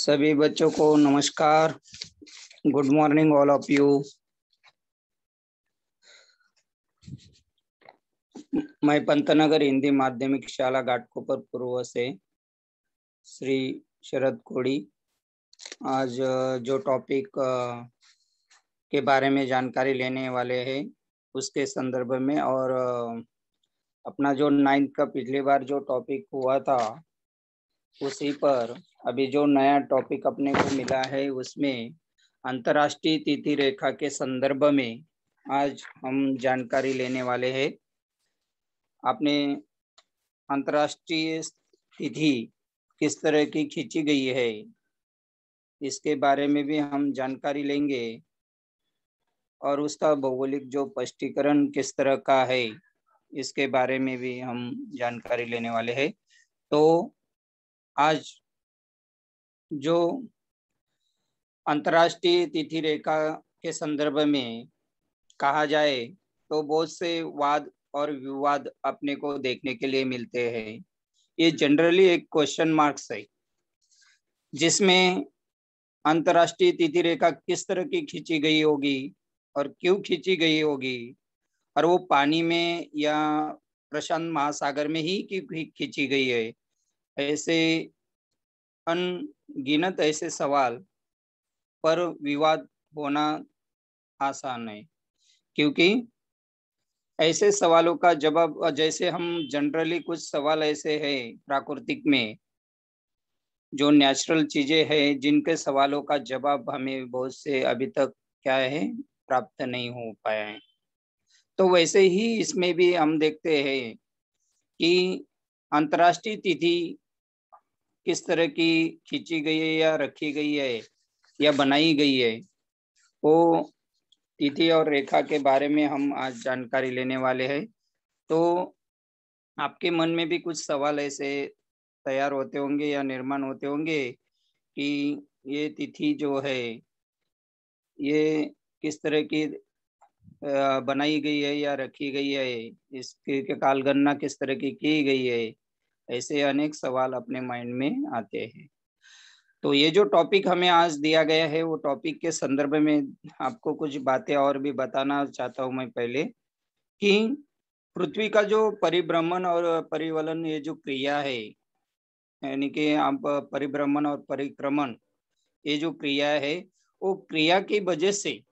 सभी बच्चों को नमस्कार। Good morning all of you. मैं पंतनगर हिंदी माध्यमिक शाला घाटकोपर पूर्व से श्री शरद कोड़ी आज जो टॉपिक के बारे में जानकारी लेने वाले हैं उसके संदर्भ में और अपना जो 9th का पिछली बार जो टॉपिक हुआ था उसी पर अभी जो नया टॉपिक अपने को मिला है उसमें अंतर्राष्ट्रीय तिथि रेखा के संदर्भ में आज हम जानकारी लेने वाले हैं। आपने अंतर्राष्ट्रीय तिथि किस तरह की खींची गई है इसके बारे में भी हम जानकारी लेंगे और उसका भौगोलिक जो स्पष्टीकरण किस तरह का है इसके बारे में भी हम जानकारी लेने वाले हैं। तो आज जो अंतर्राष्ट्रीय तिथि रेखा के संदर्भ में कहा जाए तो बहुत से वाद और विवाद अपने को देखने के लिए मिलते हैं। ये जनरली एक क्वेश्चन मार्क्स है जिसमें अंतर्राष्ट्रीय तिथि रेखा किस तरह की खींची गई होगी और क्यों खींची गई होगी और वो पानी में या प्रशांत महासागर में ही क्यों खींची गई है। ऐसे अनगिनत ऐसे सवाल पर विवाद होना आसान है क्योंकि ऐसे सवालों का जवाब जैसे हम जनरली कुछ सवाल ऐसे हैं प्राकृतिक में जो नेचुरल चीजें हैं जिनके सवालों का जवाब हमें बहुत से अभी तक क्या है प्राप्त नहीं हो पाया है। तो वैसे ही इसमें भी हम देखते हैं कि अंतर्राष्ट्रीय तिथि किस तरह की खींची गई है या रखी गई है या बनाई गई है वो तिथि और रेखा के बारे में हम आज जानकारी लेने वाले हैं। तो आपके मन में भी कुछ सवाल ऐसे तैयार होते होंगे या निर्माण होते होंगे कि ये तिथि जो है ये किस तरह की बनाई गई है या रखी गई है, इसकी कालगणना किस तरह की गई है। ऐसे अनेक सवाल अपने माइंड में आते हैं। तो ये जो टॉपिक हमें आज दिया गया है वो टॉपिक के संदर्भ में आपको कुछ बातें और भी बताना चाहता हूँ मैं पहले कि पृथ्वी का जो परिभ्रमण और परिवलन ये जो क्रिया है यानी कि आप परिभ्रमण और परिक्रमण ये जो क्रिया है वो क्रिया की वजह से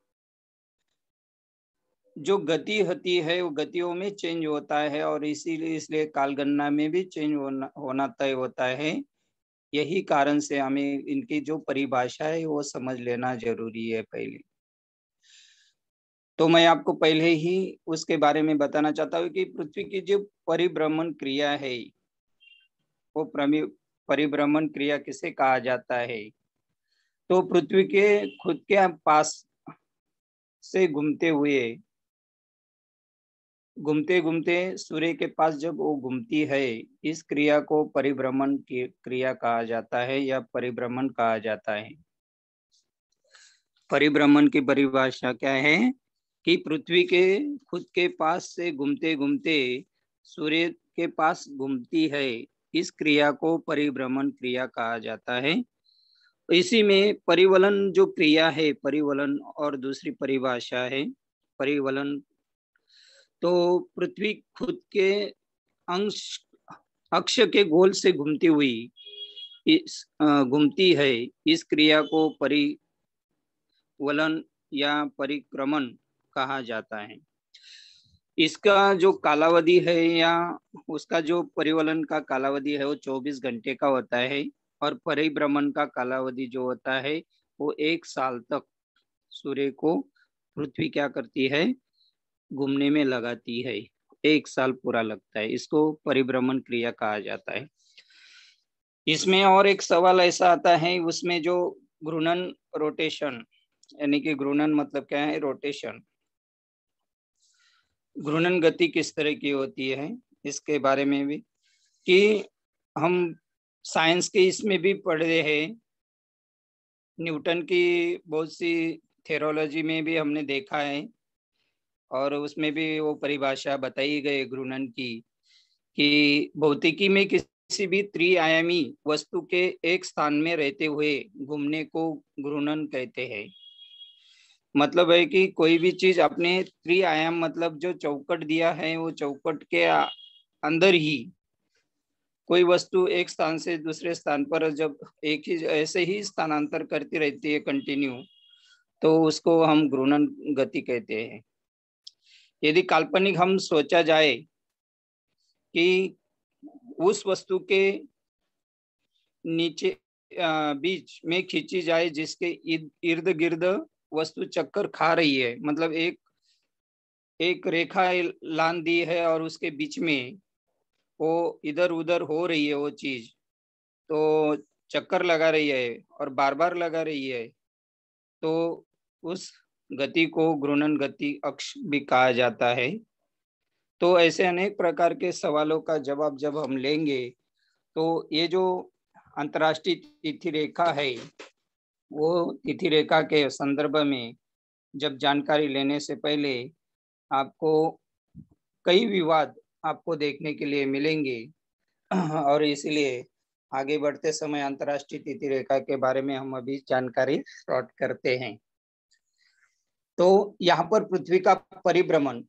जो गति होती है वो गतियों में चेंज होता है और इसीलिए इसलिए कालगणना में भी चेंज होना तय होता है। यही कारण से हमें इनकी जो परिभाषा है वो समझ लेना जरूरी है पहले। तो मैं आपको पहले ही उसके बारे में बताना चाहता हूँ कि पृथ्वी की जो परिभ्रमण क्रिया है वो परिभ्रमण क्रिया किसे कहा जाता है। तो पृथ्वी के खुद के पास से घूमते घूमते सूर्य के पास जब वो घूमती है इस क्रिया को परिभ्रमण की क्रिया कहा जाता है या परिभ्रमण कहा जाता है। परिभ्रमण की परिभाषा क्या है कि पृथ्वी के खुद के पास से घूमते घूमते सूर्य के पास घूमती है इस क्रिया को परिभ्रमण क्रिया कहा जाता है। इसी में परिवलन जो क्रिया है परिवलन और दूसरी परिभाषा है परिवलन। तो पृथ्वी खुद के अंश अक्ष के गोल से घूमती हुई घूमती है इस क्रिया को परिवलन या परिक्रमण कहा जाता है। इसका जो कालावधि है या उसका जो परिवलन का कालावधि है वो 24 घंटे का होता है और परिभ्रमण का कालावधि जो होता है वो 1 साल तक सूर्य को पृथ्वी क्या करती है घूमने में लगाती है। 1 साल पूरा लगता है, इसको परिभ्रमण क्रिया कहा जाता है। इसमें और एक सवाल ऐसा आता है उसमें जो घूर्णन रोटेशन यानी कि घूर्णन मतलब क्या है रोटेशन, घूर्णन गति किस तरह की होती है इसके बारे में भी कि हम साइंस के इसमें भी पढ़ रहे हैं। न्यूटन की बहुत सी थ्योरोलॉजी में भी हमने देखा है और उसमें भी वो परिभाषा बताई गई घूर्णन की कि भौतिकी में किसी किसी भी त्रिआयामी वस्तु के एक स्थान में रहते हुए घूमने को घूर्णन कहते हैं। मतलब है कि कोई भी चीज अपने त्रिआयाम मतलब जो चौकट दिया है वो चौकट के अंदर ही कोई वस्तु एक स्थान से दूसरे स्थान पर जब एक ही ऐसे ही स्थानांतर करती रहती है कंटिन्यू, तो उसको हम घूर्णन गति कहते हैं। यदि काल्पनिक हम सोचा जाए कि उस वस्तु के नीचे बीच में खींची जाए जिसके इर्द गिर्द वस्तु चक्कर खा रही है, मतलब एक रेखा लान दी है और उसके बीच में वो इधर उधर हो रही है, वो चीज तो चक्कर लगा रही है और बार बार लगा रही है, तो उस गति को घूर्णन गति अक्ष भी कहा जाता है। तो ऐसे अनेक प्रकार के सवालों का जवाब जब हम लेंगे, तो ये जो अंतर्राष्ट्रीय तिथि रेखा है, वो तिथि रेखा के संदर्भ में जब जानकारी लेने से पहले आपको कई विवाद आपको देखने के लिए मिलेंगे और इसलिए आगे बढ़ते समय अंतर्राष्ट्रीय तिथि रेखा के बारे में हम अभी जानकारी शॉर्ट करते हैं। तो यहाँ पर पृथ्वी का परिभ्रमण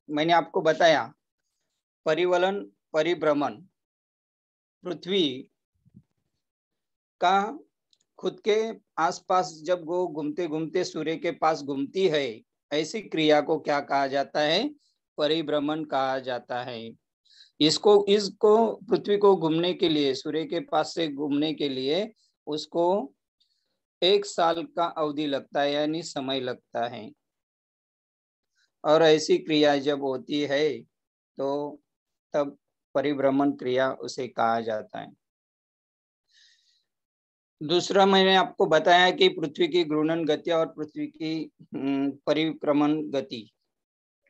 मैंने आपको बताया, परिवलन परिभ्रमण पृथ्वी का खुद के आसपास जब वो घूमते घूमते सूर्य के पास घूमती है, ऐसी क्रिया को क्या कहा जाता है? परिभ्रमण कहा जाता है। इसको पृथ्वी को घूमने के लिए, सूर्य के पास से घूमने के लिए उसको 1 साल का अवधि लगता है, यानी समय लगता है। और ऐसी क्रिया जब होती है तो तब परिभ्रमण क्रिया उसे कहा जाता है। दूसरा मैंने आपको बताया कि पृथ्वी की घूर्णन गति और पृथ्वी की परिक्रमण गति,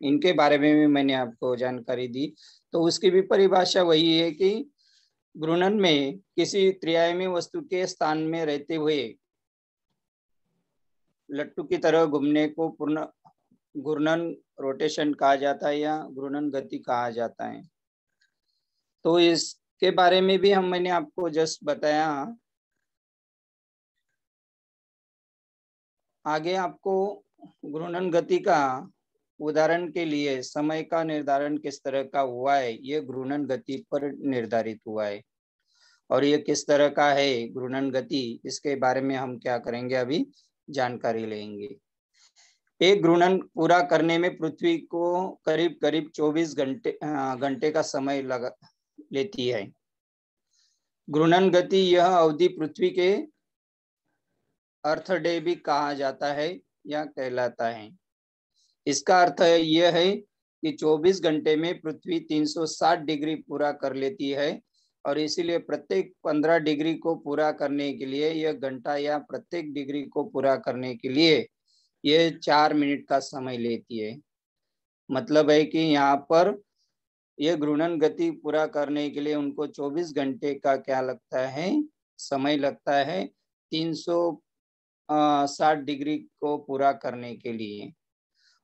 इनके बारे में भी मैंने आपको जानकारी दी। तो उसकी भी परिभाषा वही है कि घूर्णन में किसी त्रिआयामी वस्तु के स्थान में रहते हुए लट्टू की तरह घूमने को पूर्ण घूर्णन रोटेशन कहा जाता है या घूर्णन गति कहा जाता है। तो इसके बारे में भी मैंने आपको जस्ट बताया। आगे आपको घूर्णन गति का उदाहरण के लिए समय का निर्धारण किस तरह का हुआ है, ये घूर्णन गति पर निर्धारित हुआ है। और ये किस तरह का है घूर्णन गति, इसके बारे में हम क्या करेंगे, अभी जानकारी लेंगे। एक घूर्णन पूरा करने में पृथ्वी को करीब करीब 24 घंटे का समय लेती है। घूर्णन गति यह अवधि पृथ्वी के अर्थ डे भी कहा जाता है या कहलाता है। इसका अर्थ यह है कि 24 घंटे में पृथ्वी 360 डिग्री पूरा कर लेती है और इसीलिए प्रत्येक 15 डिग्री को पूरा करने के लिए यह घंटा या प्रत्येक डिग्री को पूरा करने के लिए यह 4 मिनट का समय लेती है। मतलब है कि यहाँ पर यह घूर्णन गति पूरा करने के लिए उनको 24 घंटे का क्या लगता है, समय लगता है 360 डिग्री को पूरा करने के लिए।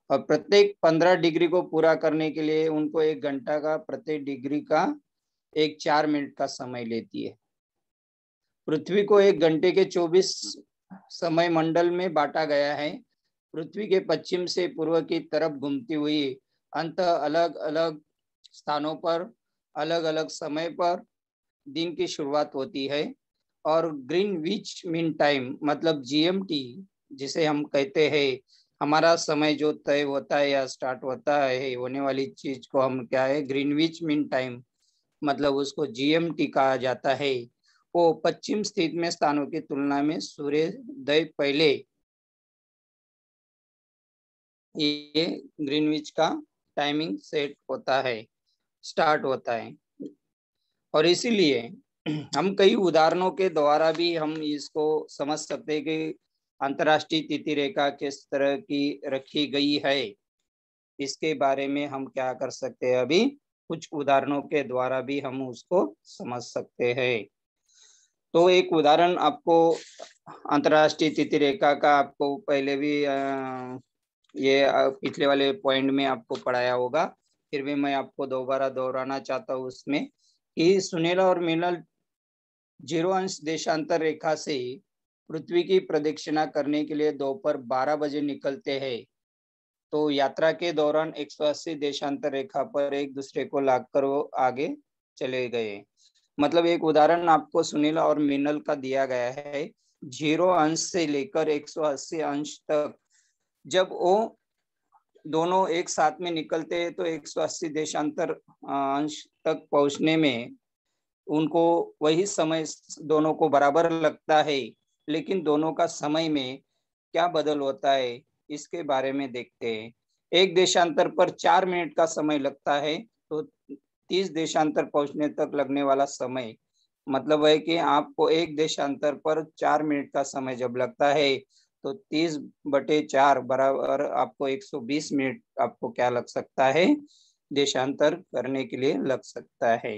और प्रत्येक 15 डिग्री को पूरा करने के लिए उनको 1 घंटा का प्रत्येक डिग्री का 4 मिनट का समय लेती है। पृथ्वी को 1 घंटे के 24 समय मंडल में बांटा गया है। पृथ्वी के पश्चिम से पूर्व की तरफ घूमती हुई अंत अलग अलग स्थानों पर अलग अलग समय पर दिन की शुरुआत होती है और ग्रीनविच मीन टाइम मतलब जीएमटी जिसे हम कहते हैं, हमारा समय जो तय होता है या स्टार्ट होता है होने वाली चीज को हम क्या है, ग्रीनविच मीन टाइम मतलब उसको जीएमटी कहा जाता है। वो पश्चिम स्थित में स्थानों की तुलना में सूर्योदय पहले ये ग्रीनविच का टाइमिंग सेट होता है, स्टार्ट होता है। और इसीलिए हम कई उदाहरणों के द्वारा भी हम इसको समझ सकते हैं कि अंतर्राष्ट्रीय तिथि रेखा किस तरह की रखी गई है। इसके बारे में हम क्या कर सकते हैं, अभी कुछ उदाहरणों के द्वारा भी हम उसको समझ सकते हैं। तो एक उदाहरण आपको अंतर्राष्ट्रीय तिथि रेखा का आपको पहले भी ये पिछले वाले पॉइंट में आपको पढ़ाया होगा, फिर भी मैं आपको दोबारा दोहराना चाहता हूँ उसमें कि सुनील और मीनल 0 अंश देशांतर रेखा से पृथ्वी की प्रदक्षिणा करने के लिए दोपहर 12 बजे निकलते हैं, तो यात्रा के दौरान 180 देशांतर रेखा पर एक दूसरे को लागकर वो आगे चले गए। मतलब एक उदाहरण आपको सुनील और मीनल का दिया गया है। 0 अंश से लेकर 180 अंश तक जब वो दोनों एक साथ में निकलते हैं तो 180 देशांतर अंश तक पहुंचने में उनको वही समय दोनों को बराबर लगता है, लेकिन दोनों का समय में क्या बदल होता है इसके बारे में देखते हैं। एक देशांतर पर 4 मिनट का समय लगता है, तो 30 देशांतर पहुंचने तक लगने वाला समय मतलब है कि आपको एक देशांतर पर 4 मिनट का समय जब लगता है तो 30/4 बराबर आपको 120 मिनट आपको क्या लग सकता है, देशांतर करने के लिए लग सकता है।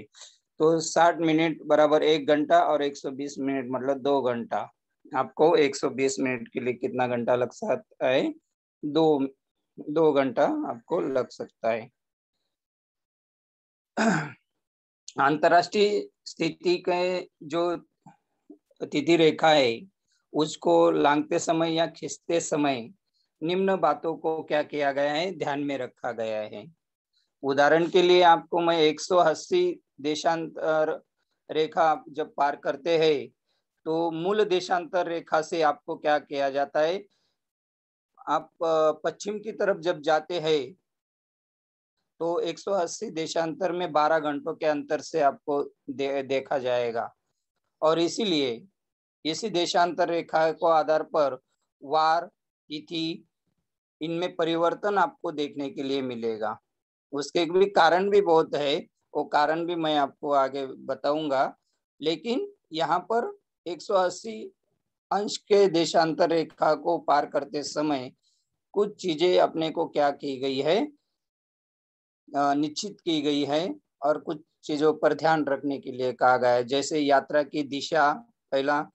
तो 60 मिनट बराबर 1 घंटा और 120 मिनट मतलब 2 घंटा। आपको 120 मिनट के लिए कितना घंटा लग सकता है? 2 घंटा आपको लग सकता है। अंतरराष्ट्रीय स्थिति के जो तिथि रेखा है उसको लांघते समय या खींचते समय निम्न बातों को क्या किया गया है, ध्यान में रखा गया है। उदाहरण के लिए आपको मैं 180 देशांतर रेखा जब पार करते हैं तो मूल देशांतर रेखा से आपको क्या किया जाता है, आप पश्चिम की तरफ जब जाते हैं तो 180 देशांतर में 12 घंटों के अंतर से आपको देखा जाएगा। और इसीलिए इसी देशांतर रेखा को आधार पर वार, तिथि इनमें परिवर्तन आपको देखने के लिए मिलेगा। उसके भी कारण भी बहुत है, वो कारण भी मैं आपको आगे बताऊंगा। लेकिन यहाँ पर 180 अंश के देशांतर रेखा को पार करते समय कुछ चीजें अपने को क्या की गई है, निश्चित की गई है और कुछ चीजों पर ध्यान रखने के लिए कहा गया है। जैसे यात्रा की दिशा पहला,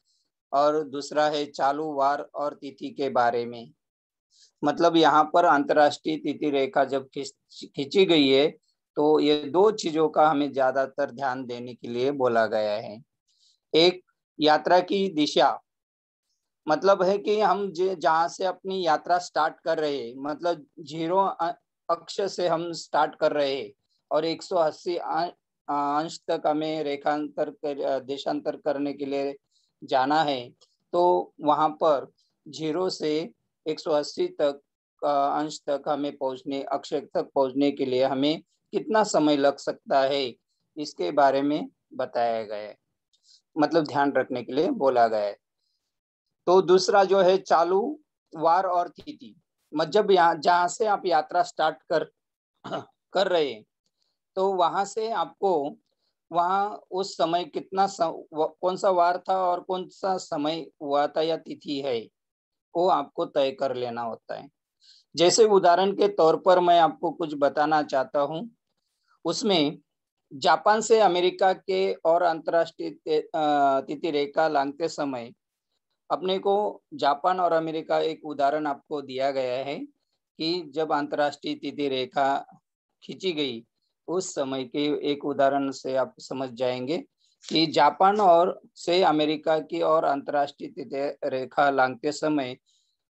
और दूसरा है चालू वार और तिथि के बारे में। मतलब यहाँ पर अंतरराष्ट्रीय तिथि रेखा जब खींची गई है तो ये 2 चीजों का हमें ज्यादातर ध्यान देने के लिए बोला गया है। एक, यात्रा की दिशा, मतलब है कि हम जहाँ से अपनी यात्रा स्टार्ट कर रहे हैं, मतलब 0 अक्ष से हम स्टार्ट कर रहे हैं और 180 अंश तक हमें देशांतर करने के लिए जाना है, तो वहां पर 0 से 180 तक अंश तक हमें पहुंचने, अक्ष तक पहुंचने के लिए हमें कितना समय लग सकता है इसके बारे में बताया गया है, मतलब ध्यान रखने के लिए बोला गया है। तो दूसरा जो है चालू वार और तिथि, मतलब यहाँ जहाँ से आप यात्रा स्टार्ट कर रहे हैं तो वहां से आपको वहाँ उस समय कितना कौन सा वार था और कौन सा समय हुआ था या तिथि है, वो आपको तय कर लेना होता है। जैसे उदाहरण के तौर पर मैं आपको कुछ बताना चाहता हूँ। उसमें जापान से अमेरिका के और अंतरराष्ट्रीय तिथि रेखा लांघते समय अपने को जापान और अमेरिका एक उदाहरण आपको दिया गया है कि जब अंतरराष्ट्रीय तिथि रेखा खींची गई उस समय के एक उदाहरण से आप समझ जाएंगे कि जापान और से अमेरिका की और अंतरराष्ट्रीय तिथि रेखा लांघते समय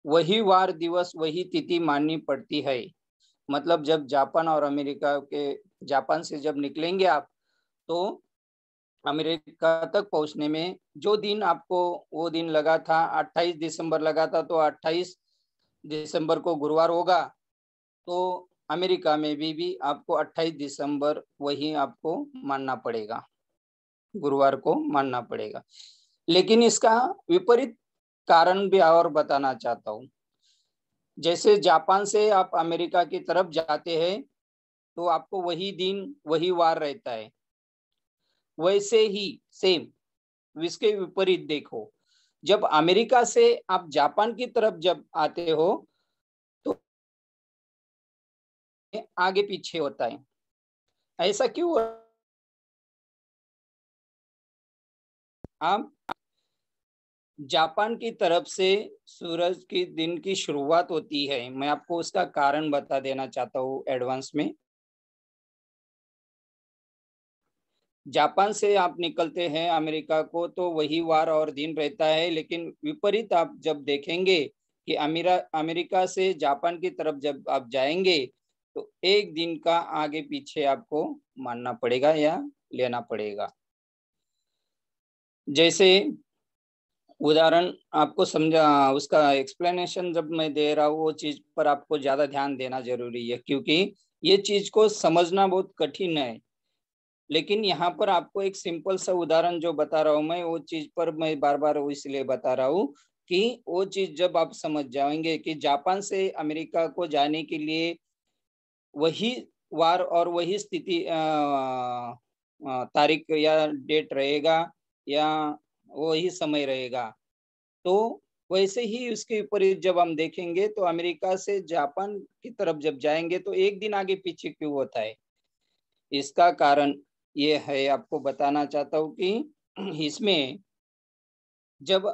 वही वार दिवस वही तिथि माननी पड़ती है। मतलब जब जापान और अमेरिका के, जापान से जब निकलेंगे आप तो अमेरिका तक पहुंचने में जो दिन आपको वो दिन लगा था 28 दिसंबर लगा था, तो 28 दिसंबर को गुरुवार होगा, तो अमेरिका में भी आपको 28 दिसंबर वही आपको मानना पड़ेगा, गुरुवार को मानना पड़ेगा। लेकिन इसका विपरीत कारण भी और बताना चाहता हूँ। जैसे जापान से आप अमेरिका की तरफ जाते हैं तो आपको वही दिन वही वार रहता है, वैसे ही सेम इसके विपरीत देखो, जब अमेरिका से आप जापान की तरफ जब आते हो तो आगे पीछे होता है। ऐसा क्यों? आप जापान की तरफ से सूरज की दिन की शुरुआत होती है, मैं आपको उसका कारण बता देना चाहता हूँ एडवांस में। जापान से आप निकलते हैं अमेरिका को तो वही वार और दिन रहता है, लेकिन विपरीत आप जब देखेंगे कि अमेरिका से जापान की तरफ जब आप जाएंगे तो एक दिन का आगे पीछे आपको मानना पड़ेगा या लेना पड़ेगा। जैसे उदाहरण आपको समझा, उसका एक्सप्लेनेशन जब मैं दे रहा हूँ वो चीज पर आपको ज्यादा ध्यान देना जरूरी है, क्योंकि ये चीज को समझना बहुत कठिन है। लेकिन यहाँ पर आपको एक सिंपल सा उदाहरण जो बता रहा हूँ मैं, वो चीज पर मैं बार बार इसलिए बता रहा हूँ कि वो चीज जब आप समझ जाएंगे कि जापान से अमेरिका को जाने के लिए वही वार और वही स्थिति तारीख या डेट रहेगा या वही समय रहेगा, तो वैसे ही उसके विपरीत जब हम देखेंगे तो अमेरिका से जापान की तरफ जब जाएंगे तो एक दिन आगे पीछे क्यों होता है। इसका कारण ये है, आपको बताना चाहता हूँ कि इसमें जब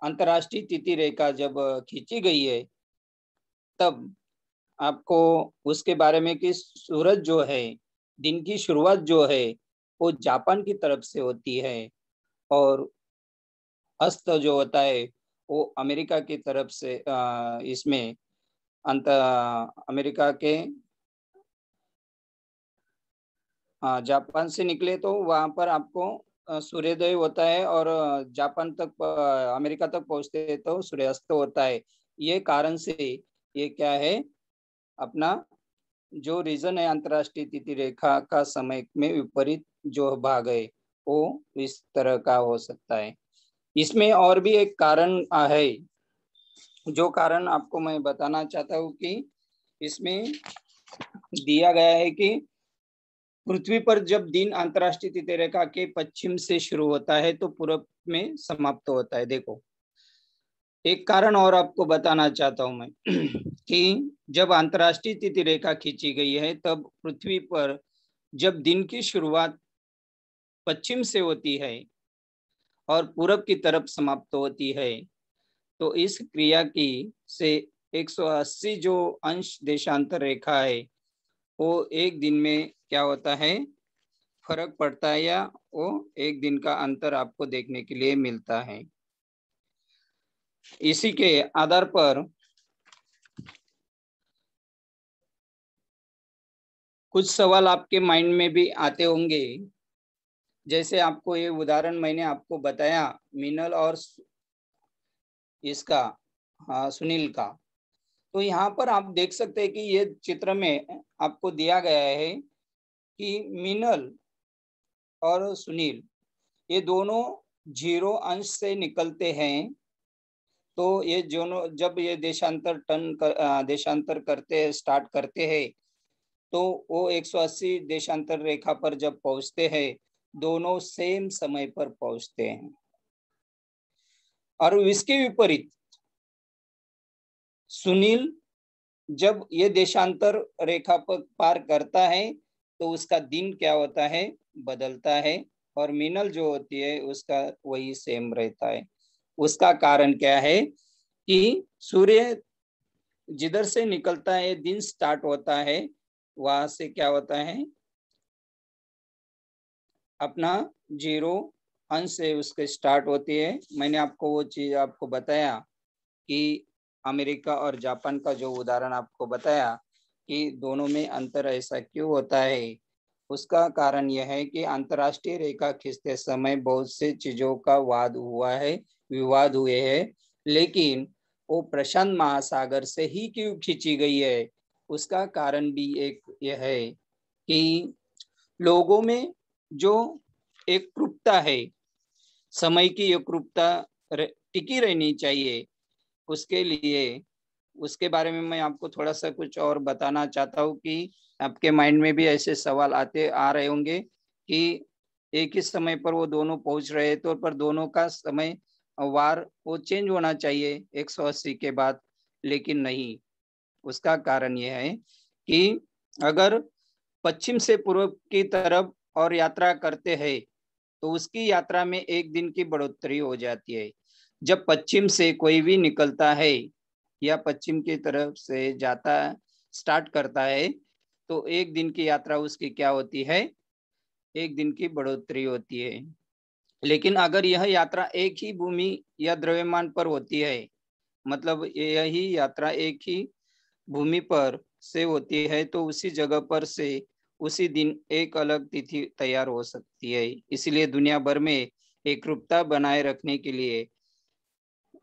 अंतर्राष्ट्रीय तिथि रेखा जब खींची गई है तब आपको उसके बारे में कि सूरज जो है, दिन की शुरुआत जो है वो जापान की तरफ से होती है और अस्त जो होता है वो अमेरिका की तरफ से इसमें अंत अमेरिका के जापान से निकले तो वहां पर आपको सूर्योदय होता है और जापान तक अमेरिका तक पहुंचते तो सूर्यास्त होता है। ये कारण से ये क्या है, अपना जो रीजन है अंतर्राष्ट्रीय तिथि रेखा का समय में विपरीत जो भाग है वो इस तरह का हो सकता है। इसमें और भी एक कारण है, जो कारण आपको मैं बताना चाहता हूँ कि इसमें दिया गया है कि पृथ्वी पर जब दिन अंतर्राष्ट्रीय तिथि रेखा के पश्चिम से शुरू होता है तो पूरब में समाप्त होता है। देखो, एक कारण और आपको बताना चाहता हूं मैं कि जब अंतर्राष्ट्रीय तिथि रेखा खींची गई है तब पृथ्वी पर जब दिन की शुरुआत पश्चिम से होती है और पूरब की तरफ समाप्त होती है, तो इस क्रिया की से 180 जो अंश देशांतर रेखा है वो एक दिन में क्या होता है, फर्क पड़ता है या वो एक दिन का अंतर आपको देखने के लिए मिलता है। इसी के आधार पर कुछ सवाल आपके माइंड में भी आते होंगे। जैसे आपको ये उदाहरण मैंने आपको बताया मीनल और इसका, हाँ, सुनील का, तो यहाँ पर आप देख सकते हैं कि ये चित्र में आपको दिया गया है कि मीनल और सुनील ये दोनों 0 अंश से निकलते हैं। तो ये दोनों जब ये देशांतर करते हैं, स्टार्ट करते हैं, तो वो 180 देशांतर रेखा पर जब पहुंचते हैं दोनों सेम समय पर पहुंचते हैं। और इसके विपरीत सुनील जब ये देशांतर रेखा पर पार करता है तो उसका दिन क्या होता है, बदलता है, और मीनल जो होती है उसका वही सेम रहता है। उसका कारण क्या है कि सूर्य जिधर से निकलता है दिन स्टार्ट होता है वहां से क्या होता है, अपना 0 अंश से उसके स्टार्ट होती है। मैंने आपको वो चीज आपको बताया कि अमेरिका और जापान का जो उदाहरण आपको बताया कि दोनों में अंतर ऐसा क्यों होता है, उसका कारण यह है कि अंतर्राष्ट्रीय रेखा खींचते समय बहुत से चीजों का वाद हुआ है, विवाद हुए हैं, लेकिन वो प्रशांत महासागर से ही क्यों खींची गई है, उसका कारण भी एक यह है कि लोगों में जो एकरूपता है, समय की एकरूपता टिकी रहनी चाहिए, उसके लिए उसके बारे में मैं आपको थोड़ा सा कुछ और बताना चाहता हूँ कि आपके माइंड में भी ऐसे सवाल आ रहे होंगे कि एक ही समय पर वो दोनों पहुंच रहे तो पर दोनों का समय वार वो चेंज होना चाहिए 180 के बाद, लेकिन नहीं। उसका कारण यह है कि अगर पश्चिम से पूर्व की तरफ और यात्रा करते हैं तो उसकी यात्रा में एक दिन की बढ़ोतरी हो जाती है। जब पश्चिम से कोई भी निकलता है या पश्चिम की तरफ से जाता स्टार्ट करता है तो एक दिन की यात्रा उसकी क्या होती है, 1 दिन की बढ़ोतरी होती है। लेकिन अगर यह यात्रा एक ही भूमि या द्रव्यमान पर होती है, मतलब यही यात्रा एक ही भूमि पर से होती है, तो उसी जगह पर से उसी दिन एक अलग तिथि तैयार हो सकती है। इसलिए दुनिया भर में एकरूपता बनाए रखने के लिए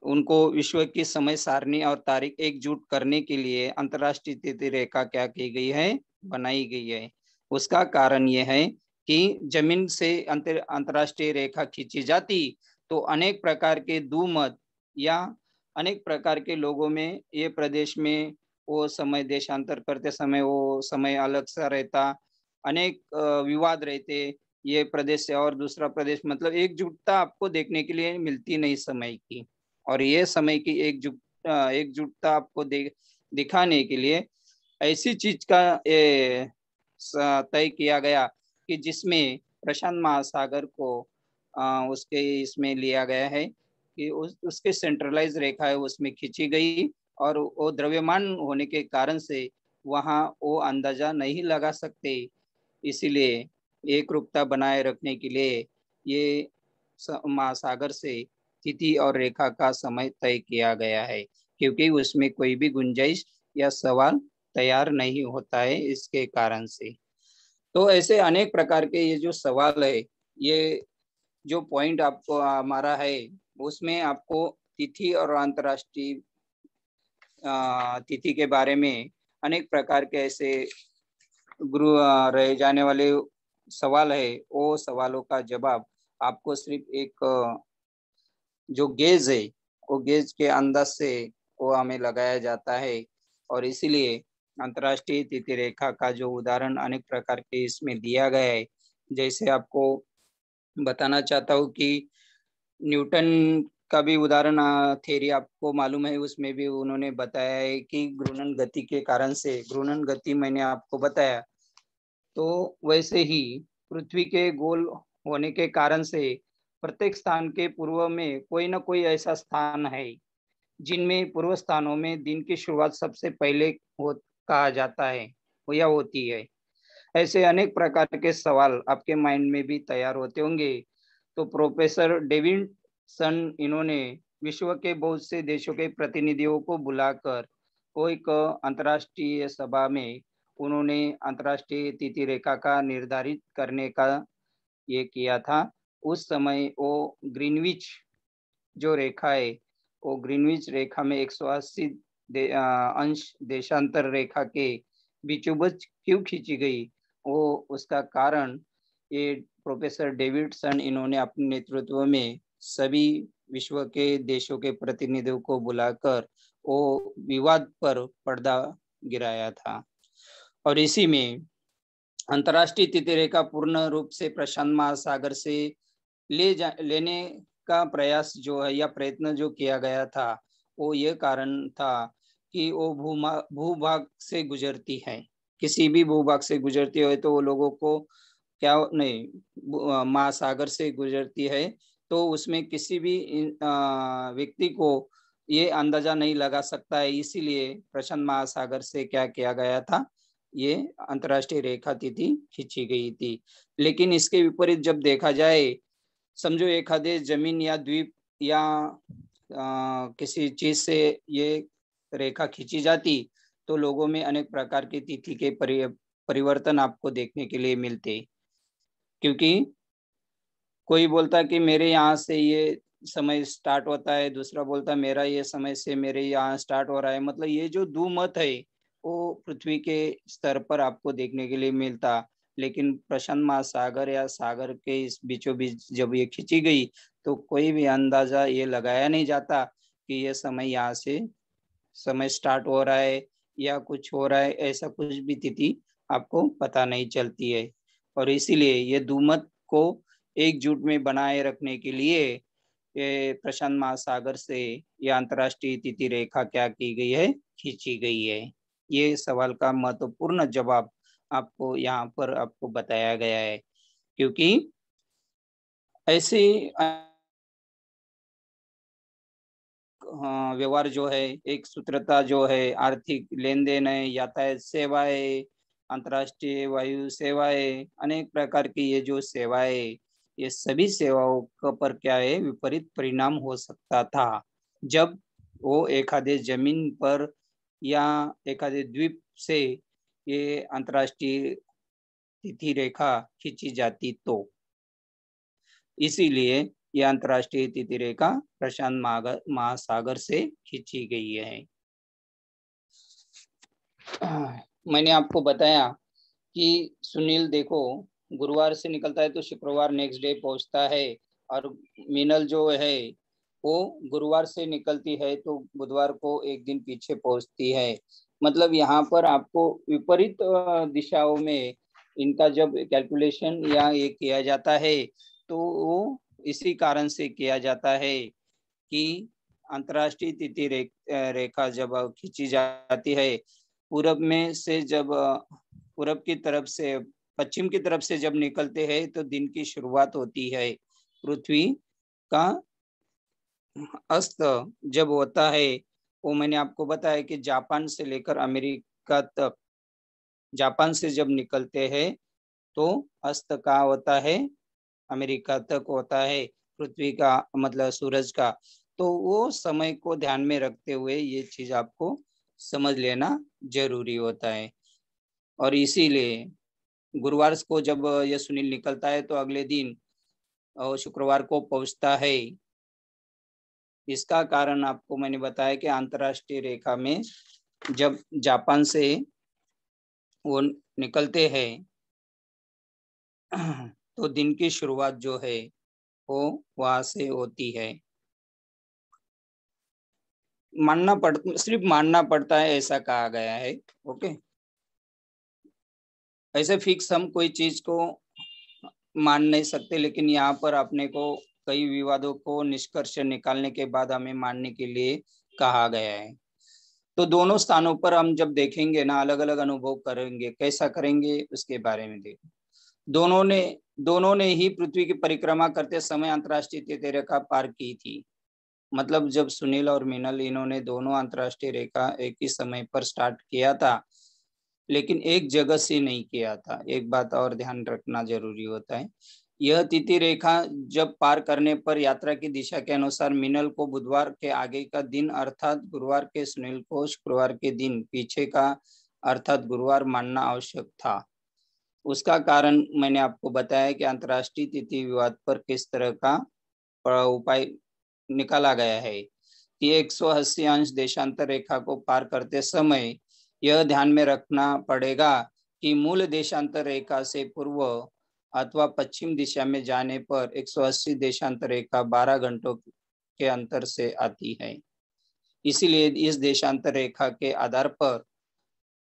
उनको विश्व की समय सारणी और तारीख एकजुट करने के लिए अंतर्राष्ट्रीय तिथि रेखा क्या की गई है, बनाई गई है। उसका कारण यह है कि जमीन से अंतर्राष्ट्रीय रेखा खींची जाती तो अनेक प्रकार के दुमत या अनेक प्रकार के लोगों में ये प्रदेश में वो समय देशांतर करते समय वो समय अलग सा रहता, अनेक विवाद रहते, ये प्रदेश से और दूसरा प्रदेश, मतलब एकजुटता आपको देखने के लिए मिलती नहीं समय की। और ये समय की एकजुटता आपको दिखाने के लिए ऐसी चीज का तय किया गया कि जिसमें प्रशांत महासागर को उसके इसमें लिया गया है कि उसके सेंट्रलाइज रेखा है उसमें खींची गई, और वो द्रव्यमान होने के कारण से वहाँ वो अंदाजा नहीं लगा सकते। इसीलिए एक रूपता बनाए रखने के लिए ये महासागर से तिथि और रेखा का समय तय किया गया है, क्योंकि उसमें कोई भी गुंजाइश या सवाल तैयार नहीं होता है इसके कारण से। तो ऐसे अनेक प्रकार के ये जो सवाल है, ये जो पॉइंट आपको हमारा है उसमें आपको तिथि और अंतर्राष्ट्रीय तिथि के बारे में अनेक प्रकार के ऐसे गुरु रह जाने वाले सवाल है, वो सवालों का जवाब आपको सिर्फ एक जो गेज है वो गेज के अंदाज से वो हमें लगाया जाता है। और इसीलिए अंतर्राष्ट्रीय तिथि रेखा का जो उदाहरण अनेक प्रकार के इसमें दिया गया है, जैसे आपको बताना चाहता हूँ कि न्यूटन का भी उदाहरण थ्योरी आपको मालूम है, उसमें भी उन्होंने बताया है कि घूर्णन गति के कारण से, घूर्णन गति मैंने आपको बताया, तो वैसे ही पृथ्वी के गोल होने के कारण से प्रत्येक स्थान के पूर्व में कोई ना कोई ऐसा स्थान है जिनमें पूर्व स्थानों में दिन की शुरुआत सबसे पहले हो कहा जाता है वो या होती है। ऐसे अनेक प्रकार के सवाल आपके माइंड में भी तैयार होते होंगे। तो प्रोफेसर डेविडसन इन्होंने विश्व के बहुत से देशों के प्रतिनिधियों को बुलाकर वो एक अंतर्राष्ट्रीय सभा में उन्होंने अंतर्राष्ट्रीय तिथि रेखा का निर्धारित करने का ये किया था। उस समय वो ग्रीनविच जो रेखा है, वो ग्रीनविच रेखा में 180 अंश देशांतर रेखा के बीचों बीच क्यों खींची गई, वो उसका कारण ये प्रोफेसर डेविडसन इन्होंने अपने नेतृत्व में सभी विश्व के देशों के प्रतिनिधियों को बुलाकर वो विवाद पर पर्दा गिराया था। और इसी में अंतर्राष्ट्रीय तिथि रेखा पूर्ण रूप से प्रशांत महासागर से लेने का प्रयास जो है या प्रयत्न जो किया गया था, वो ये कारण था कि वो भूभाग से गुजरती है, किसी भी भूभाग से गुजरती है तो वो लोगों को क्या नहीं महासागर से गुजरती है, तो उसमें किसी भी व्यक्ति को ये अंदाजा नहीं लगा सकता है। इसीलिए प्रशांत महासागर से क्या किया गया था, ये अंतर्राष्ट्रीय रेखा तिथि खींची गई थी। लेकिन इसके विपरीत जब देखा जाए, समझो एक आधे जमीन या द्वीप या किसी चीज से ये रेखा खींची जाती तो लोगों में अनेक प्रकार की तिथि के परिवर्तन आपको देखने के लिए मिलते। क्योंकि कोई बोलता कि मेरे यहाँ से ये समय स्टार्ट होता है, दूसरा बोलता मेरा ये समय से मेरे यहाँ स्टार्ट हो रहा है, मतलब ये जो दो मत है वो पृथ्वी के स्तर पर आपको देखने के लिए मिलता। लेकिन प्रशांत महासागर या सागर के इस बीचों बीच जब ये खींची गई तो कोई भी अंदाजा ये लगाया नहीं जाता कि ये समय यहाँ से समय स्टार्ट हो रहा है या कुछ हो रहा है, ऐसा कुछ भी तिथि आपको पता नहीं चलती है। और इसीलिए ये दुमत को एकजुट में बनाए रखने के लिए ये प्रशांत महासागर से ये अंतर्राष्ट्रीय तिथि रेखा क्या की गई है, खींची गई है। ये सवाल का महत्वपूर्ण जवाब आपको यहाँ पर आपको बताया गया है। क्योंकि ऐसे व्यवहार जो है, एक सूत्रता जो है, आर्थिक लेन देन है, यातायात सेवा है, अंतर्राष्ट्रीय वायु सेवाएं, अनेक प्रकार की ये जो सेवाएं, ये सभी सेवाओं पर क्या है, विपरीत परिणाम हो सकता था जब वो एक आधे जमीन पर या एक आधे द्वीप से ये अंतर्राष्ट्रीय तिथि रेखा खींची जाती तो। इसीलिए ये अंतर्राष्ट्रीय तिथि रेखा प्रशांत महासागर से खींची गई है। मैंने आपको बताया कि सुनील देखो गुरुवार से निकलता है तो शुक्रवार नेक्स्ट डे पहुंचता है, और मीनल जो है वो गुरुवार से निकलती है तो बुधवार को एक दिन पीछे पहुंचती है। मतलब यहाँ पर आपको विपरीत दिशाओं में इनका जब कैलकुलेशन या ये किया जाता है तो वो इसी कारण से किया जाता है कि अंतर्राष्ट्रीय तिथि रेखा जब खींची जाती है, पूरब में से जब पूरब की तरफ से पश्चिम की तरफ से जब निकलते हैं तो दिन की शुरुआत होती है। पृथ्वी का अस्त जब होता है, वो मैंने आपको बताया कि जापान से लेकर अमेरिका तक, जापान से जब निकलते हैं तो अस्त का होता है, अमेरिका तक होता है पृथ्वी का, मतलब सूरज का। तो वो समय को ध्यान में रखते हुए ये चीज आपको समझ लेना जरूरी होता है। और इसीलिए गुरुवार को जब ये सुनील निकलता है तो अगले दिन शुक्रवार को पहुंचता है। इसका कारण आपको मैंने बताया कि अंतर्राष्ट्रीय रेखा में जब जापान से वो निकलते हैं तो दिन की शुरुआत जो है वो वहां से होती है। सिर्फ मानना पड़ता है ऐसा कहा गया है। ओके, ऐसे फिक्स हम कोई चीज को मान नहीं सकते, लेकिन यहाँ पर अपने को कई विवादों को निष्कर्ष निकालने के बाद हमें मानने के लिए कहा गया है। तो दोनों स्थानों पर हम जब देखेंगे ना, अलग अलग अनुभव करेंगे, कैसा करेंगे उसके बारे में देखें। दोनों ने ही पृथ्वी की परिक्रमा करते समय अंतर्राष्ट्रीय तिथि रेखा पार की थी। मतलब जब सुनील और मीनल इन्होंने दोनों अंतर्राष्ट्रीय रेखा एक ही समय पर स्टार्ट किया था, लेकिन एक जगह से नहीं किया था। एक बात और ध्यान रखना जरूरी होता है, यह तिथि रेखा जब पार करने पर यात्रा की दिशा के अनुसार मीनल को बुधवार के आगे का दिन अर्थात गुरुवार के, सुनील को शुक्रवार के दिन पीछे का अर्थात गुरुवार मानना आवश्यक था। उसका कारण मैंने आपको बताया कि अंतर्राष्ट्रीय तिथि विवाद पर किस तरह का उपाय निकाला गया है कि 180 अंश देशांतर रेखा को पार करते समय यह ध्यान में रखना पड़ेगा कि मूल देशांतर रेखा से पूर्व अथवा पश्चिम दिशा में जाने पर 180 देशांतर रेखा 12 घंटों के अंतर से आती है। इसीलिए इस देशांतर रेखा के आधार पर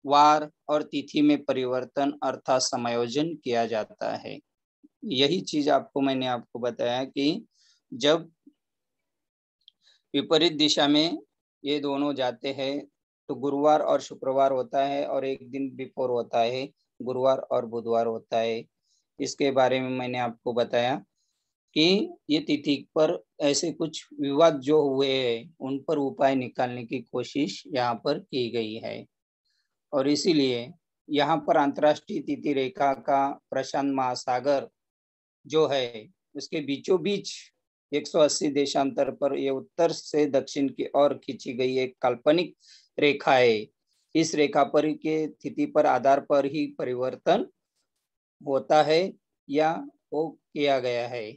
वार और तिथि में परिवर्तन अर्थात समायोजन किया जाता है। यही चीज मैंने आपको बताया कि जब विपरीत दिशा में ये दोनों जाते हैं तो गुरुवार और शुक्रवार होता है, और एक दिन बिफोर होता है गुरुवार और बुधवार होता है। इसके बारे में मैंने आपको बताया कि ये तिथि पर ऐसे कुछ विवाद जो हुए हैं उन पर उपाय निकालने की कोशिश यहाँ पर की गई है। और इसीलिए यहाँ पर अंतर्राष्ट्रीय तिथि रेखा का प्रशांत महासागर जो है उसके बीचों बीच 180 देशांतर पर यह उत्तर से दक्षिण की ओर खींची गई एक काल्पनिक रेखा है। इस रेखा पर के तिथि पर आधार पर ही परिवर्तन होता है या वो किया गया है।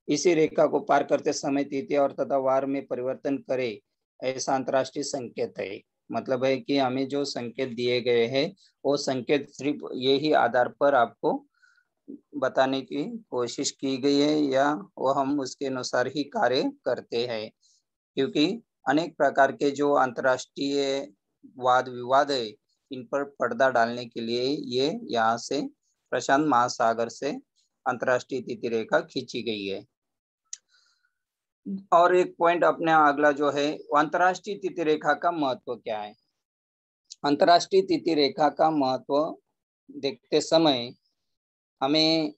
इसी रेखा को पार करते समय तिथि और तथा वार में परिवर्तन करे, ऐसा अंतर्राष्ट्रीय संकेत है। मतलब है कि हमें जो संकेत दिए गए हैं वो संकेत सिर्फ यही आधार पर आपको बताने की कोशिश की गई है, या वो हम उसके अनुसार ही कार्य करते हैं। क्योंकि अनेक प्रकार के जो अंतर्राष्ट्रीय वाद विवाद है इन पर पर्दा डालने के लिए ये यहाँ से प्रशांत महासागर से अंतर्राष्ट्रीय तिथि रेखा खींची गई है। और एक पॉइंट अपने अगला जो है, अंतर्राष्ट्रीय तिथि रेखा का महत्व क्या है। अंतर्राष्ट्रीय तिथि रेखा का महत्व देखते समय हमें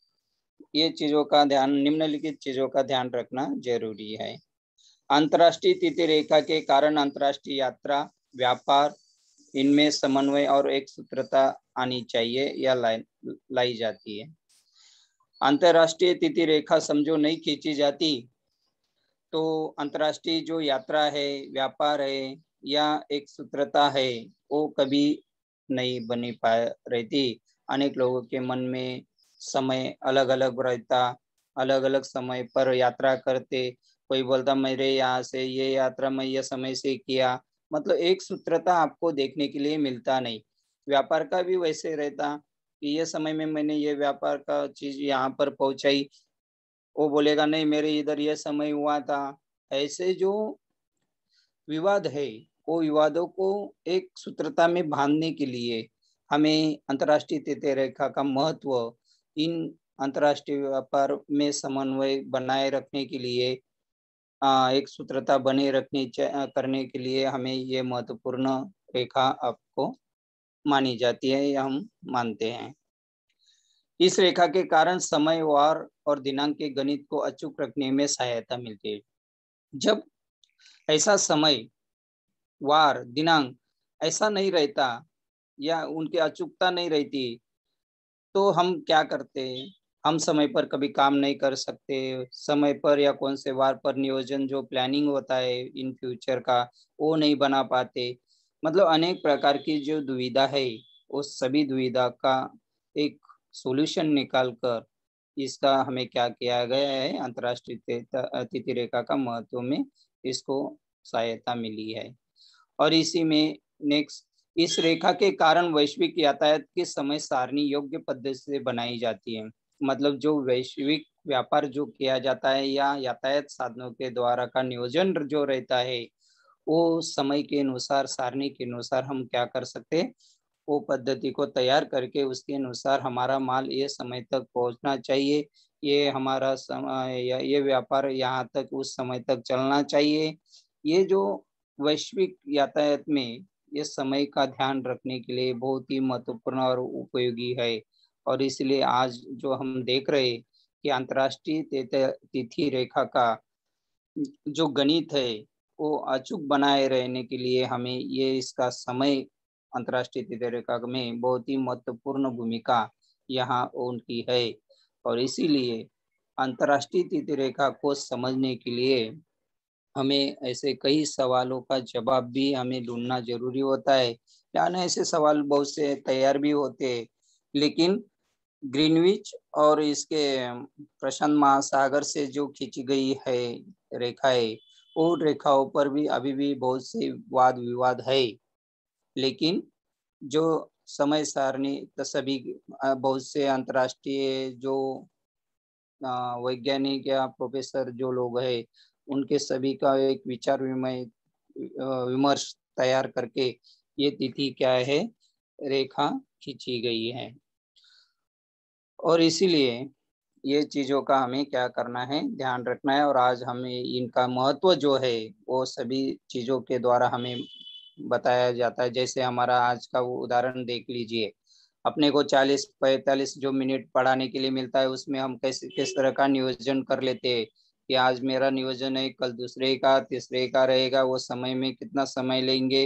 ये चीजों का ध्यान, निम्नलिखित चीजों का ध्यान रखना जरूरी है। अंतर्राष्ट्रीय तिथि रेखा के कारण अंतर्राष्ट्रीय यात्रा, व्यापार इनमें समन्वय और एक सूत्रता आनी चाहिए या लाई जाती है। अंतरराष्ट्रीय तिथि रेखा समझो नहीं खींची जाती तो अंतरराष्ट्रीय जो यात्रा है, व्यापार है या एक सूत्रता है, वो कभी नहीं बनी पा रही थी। अनेक लोगों के मन में समय अलग अलग रहता, अलग अलग समय पर यात्रा करते। कोई बोलता मेरे यहाँ से ये यात्रा मैं ये समय से किया, मतलब एक सूत्रता आपको देखने के लिए मिलता नहीं। व्यापार का भी वैसे रहता कि ये समय में मैंने ये व्यापार का चीज यहाँ पर पहुंचाई, वो बोलेगा नहीं मेरे इधर ये समय हुआ था। ऐसे जो विवाद है, वो विवादों को एक सूत्रता में बांधने के लिए हमें अंतर्राष्ट्रीय तिथि रेखा का महत्व, इन अंतर्राष्ट्रीय व्यापार में समन्वय बनाए रखने के लिए, एक सूत्रता बने करने के लिए हमें ये महत्वपूर्ण रेखा आपको मानी जाती है या हम मानते हैं। इस रेखा के कारण समय, वार और दिनांक के गणित को अचूक रखने में सहायता मिलती है। जब ऐसा समय, वार, दिनांक ऐसा नहीं रहता या उनकी अचूकता नहीं रहती तो हम क्या करते हैं, हम समय पर कभी काम नहीं कर सकते। समय पर या कौन से वार पर नियोजन जो प्लानिंग होता है इन फ्यूचर का, वो नहीं बना पाते। मतलब अनेक प्रकार की जो दुविधा है, उस सभी दुविधा का एक सॉल्यूशन निकाल कर इसका हमें क्या किया गया है, अंतर्राष्ट्रीय तिथि रेखा का महत्व में इसको सहायता मिली है। और इसी में नेक्स्ट, इस रेखा के कारण वैश्विक यातायात की समय सारणी योग्य पद्धति से बनाई जाती है। मतलब जो वैश्विक व्यापार जो किया जाता है या यातायात साधनों के द्वारा का नियोजन जो रहता है, वो समय के अनुसार, सारणी के अनुसार हम क्या कर सकते हैं, वो पद्धति को तैयार करके उसके अनुसार हमारा माल ये समय तक पहुंचना चाहिए, ये हमारा समय या ये व्यापार यहाँ तक उस समय तक चलना चाहिए। ये जो वैश्विक यातायात में ये समय का ध्यान रखने के लिए बहुत ही महत्वपूर्ण और उपयोगी है। और इसलिए आज जो हम देख रहे हैं कि अंतर्राष्ट्रीय तिथि रेखा का जो गणित है वो अचूक बनाए रहने के लिए हमें ये इसका समय, अंतर्राष्ट्रीय तिथि रेखा में बहुत ही महत्वपूर्ण भूमिका यहाँ उनकी है। और इसीलिए अंतर्राष्ट्रीय तिथि रेखा को समझने के लिए हमें ऐसे कई सवालों का जवाब भी हमें ढूंढना जरूरी होता है। यानी ऐसे सवाल बहुत से तैयार भी होते हैं, लेकिन ग्रीनविच और इसके प्रशांत महासागर से जो खींची गई है रेखाएं, उन रेखाओं पर भी अभी भी बहुत से वाद विवाद है। लेकिन जो समय सारणी तो सभी बहुत से अंतर्राष्ट्रीय जो वैज्ञानिक या प्रोफेसर जो लोग हैं, उनके सभी का एक विचार विमर्श तैयार करके ये तिथि क्या है, रेखा खींची गई है। और इसीलिए ये चीजों का हमें क्या करना है, ध्यान रखना है। और आज हमें इनका महत्व जो है वो सभी चीजों के द्वारा हमें बताया जाता है। जैसे हमारा आज का वो उदाहरण देख लीजिए, अपने को 40-45 जो मिनट पढ़ाने के लिए मिलता है, उसमें हम कैसे किस तरह का नियोजन कर लेते हैं कि आज मेरा नियोजन है, कल दूसरे का, तीसरे का रहेगा, वो समय में कितना समय लेंगे।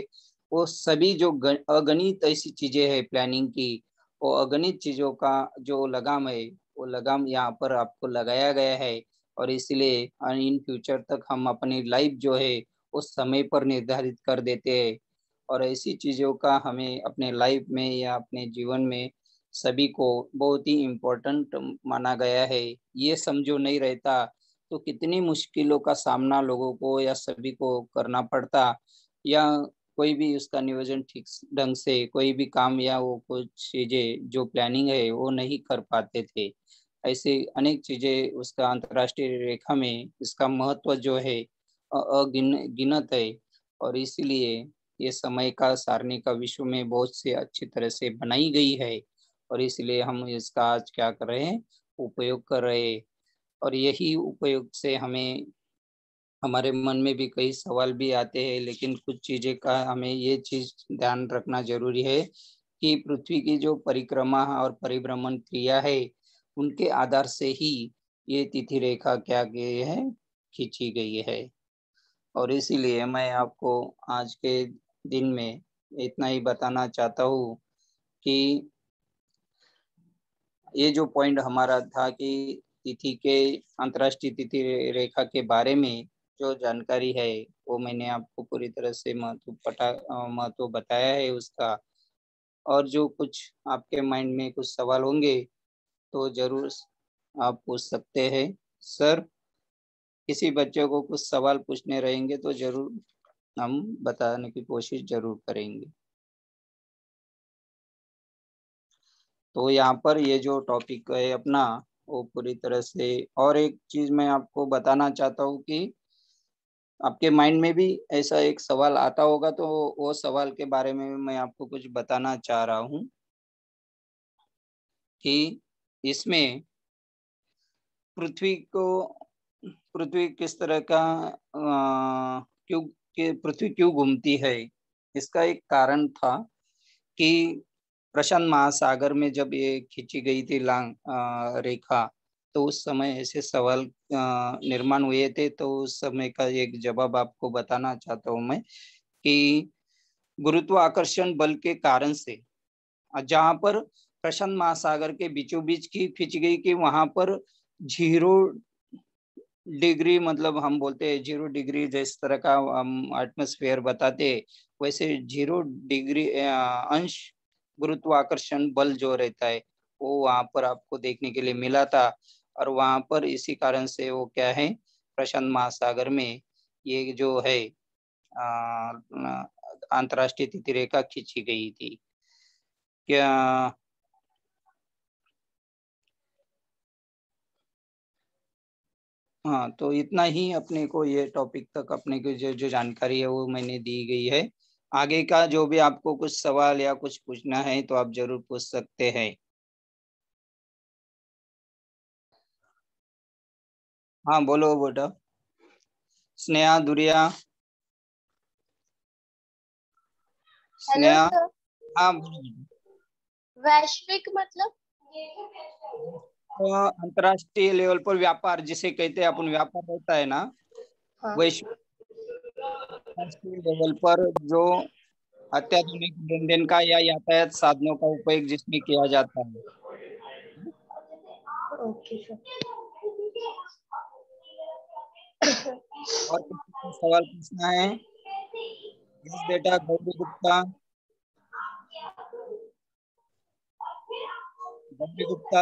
वो सभी जो अगणित ऐसी चीजें हैं प्लानिंग की, वो अगणित चीजों का जो लगाम है, वो लगाम यहाँ पर आपको लगाया गया है। और इसलिए इन फ्यूचर तक हम अपनी लाइफ जो है उस समय पर निर्धारित कर देते हैं। और ऐसी चीजों का हमें अपने लाइफ में या अपने जीवन में सभी को बहुत ही इम्पोर्टेंट माना गया है। ये समझो नहीं रहता तो कितनी मुश्किलों का सामना लोगों को या सभी को करना पड़ता, या कोई भी उसका नियोजन ठीक ढंग से कोई भी काम या वो कुछ चीजें जो प्लानिंग है वो नहीं कर पाते थे। ऐसे अनेक चीजें उसका अंतर्राष्ट्रीय रेखा में इसका महत्व जो है गिनत है। और इसीलिए ये समय का सारणी का विश्व में बहुत से अच्छी तरह से बनाई गई है। और इसलिए हम इसका आज क्या कर रहे हैं, उपयोग कर रहे हैं। और यही उपयोग से हमें, हमारे मन में भी कई सवाल भी आते हैं, लेकिन कुछ चीजें का हमें ये चीज ध्यान रखना जरूरी है कि पृथ्वी की जो परिक्रमा और परिभ्रमण क्रिया है, उनके आधार से ही ये तिथि रेखा क्या गई है, खींची गई है। और इसीलिए मैं आपको आज के दिन में इतना ही बताना चाहता हूँ कि ये जो पॉइंट हमारा था कि तिथि के अंतर्राष्ट्रीय तिथि रेखा के बारे में जो जानकारी है वो मैंने आपको पूरी तरह से महत्व बताया है उसका। और जो कुछ आपके माइंड में कुछ सवाल होंगे तो जरूर आप पूछ सकते हैं। सर, किसी बच्चे को कुछ सवाल पूछने रहेंगे तो जरूर हम बताने की कोशिश जरूर करेंगे। तो यहाँ पर ये जो टॉपिक है अपना वो पूरी तरह से, और एक चीज मैं आपको बताना चाहता हूँ कि आपके माइंड में भी ऐसा एक सवाल आता होगा तो वो सवाल के बारे में मैं आपको कुछ बताना चाह रहा हूँ कि इसमें पृथ्वी को पृथ्वी किस तरह का क्यों कि पृथ्वी क्यों घूमती है। इसका एक कारण था कि प्रशांत महासागर में जब ये खींची गई थी रेखा, तो उस समय ऐसे सवाल निर्माण हुए थे। तो उस समय का एक जवाब आपको बताना चाहता हूँ मैं कि गुरुत्वाकर्षण बल के कारण से जहाँ पर प्रशांत महासागर के बीचों बीच की खींची गई कि वहां पर 0 डिग्री, मतलब हम बोलते हैं 0 डिग्री, जिस तरह का हम एटमॉस्फेयर बताते वैसे 0 डिग्री अंश गुरुत्वाकर्षण बल जो रहता है वो वहां पर आपको देखने के लिए मिला था। और वहां पर इसी कारण से वो क्या है, प्रशांत महासागर में ये जो है अंतर्राष्ट्रीय तिथि रेखा खींची गई थी। क्या? हाँ, तो इतना ही अपने को ये टॉपिक तक अपने को जो जो जानकारी है वो मैंने दी गई है। आगे का जो भी आपको कुछ सवाल या कुछ पूछना है तो आप जरूर पूछ सकते हैं। हाँ, बोलो बेटा। स्नेहा, दुरिया। हेलो स्नेहा। सर। हाँ, बोलो बेटा। वैश्विक मतलब? तो अंतर्राष्ट्रीय लेवल पर व्यापार जिसे कहते हैं अपन, व्यापार होता है ना, हाँ। वैश्विक अंतर्राष्ट्रीय लेवल पर जो अत्याधुनिक लेन देन का या यातायात साधनों का उपयोग जिसमें किया जाता है। Okay sir. और किसी को सवाल पूछना है? यस बेटा, गौरी गुप्ता। गौरी गुप्ता।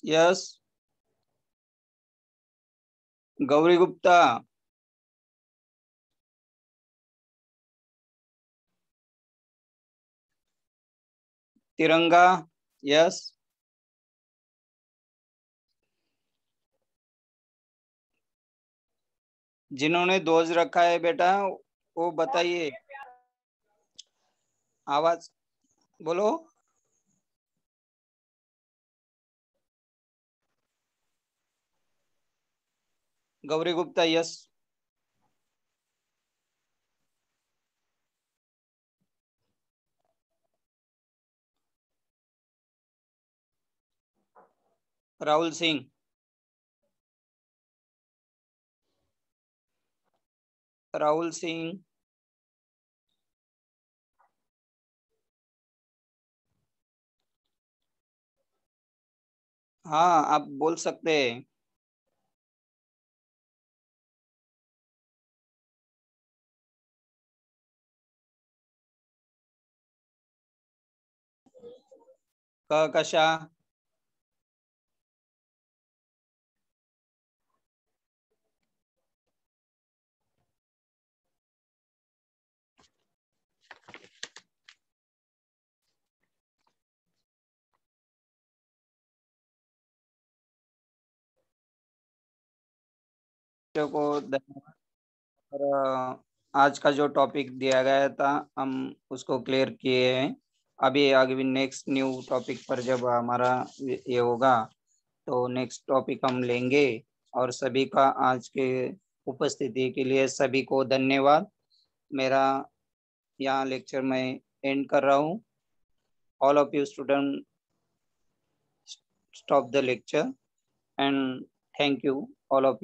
यस। गौरी गुप्ता। तिरंगा। यस। जिन्होंने ध्वज रखा है बेटा वो बताइए, आवाज बोलो। गौरी गुप्ता। यस। राहुल सिंह। राहुल सिंह। हाँ, आप बोल सकते हैं। कहकशा। को और आज का जो टॉपिक दिया गया था हम उसको क्लियर किए हैं। अभी आगे भी नेक्स्ट न्यू टॉपिक पर जब हमारा ये होगा तो नेक्स्ट टॉपिक हम लेंगे। और सभी का आज के उपस्थिति के लिए सभी को धन्यवाद। मेरा यहाँ लेक्चर मैं एंड कर रहा हूँ। All of you student stop the lecture and thank you all of you.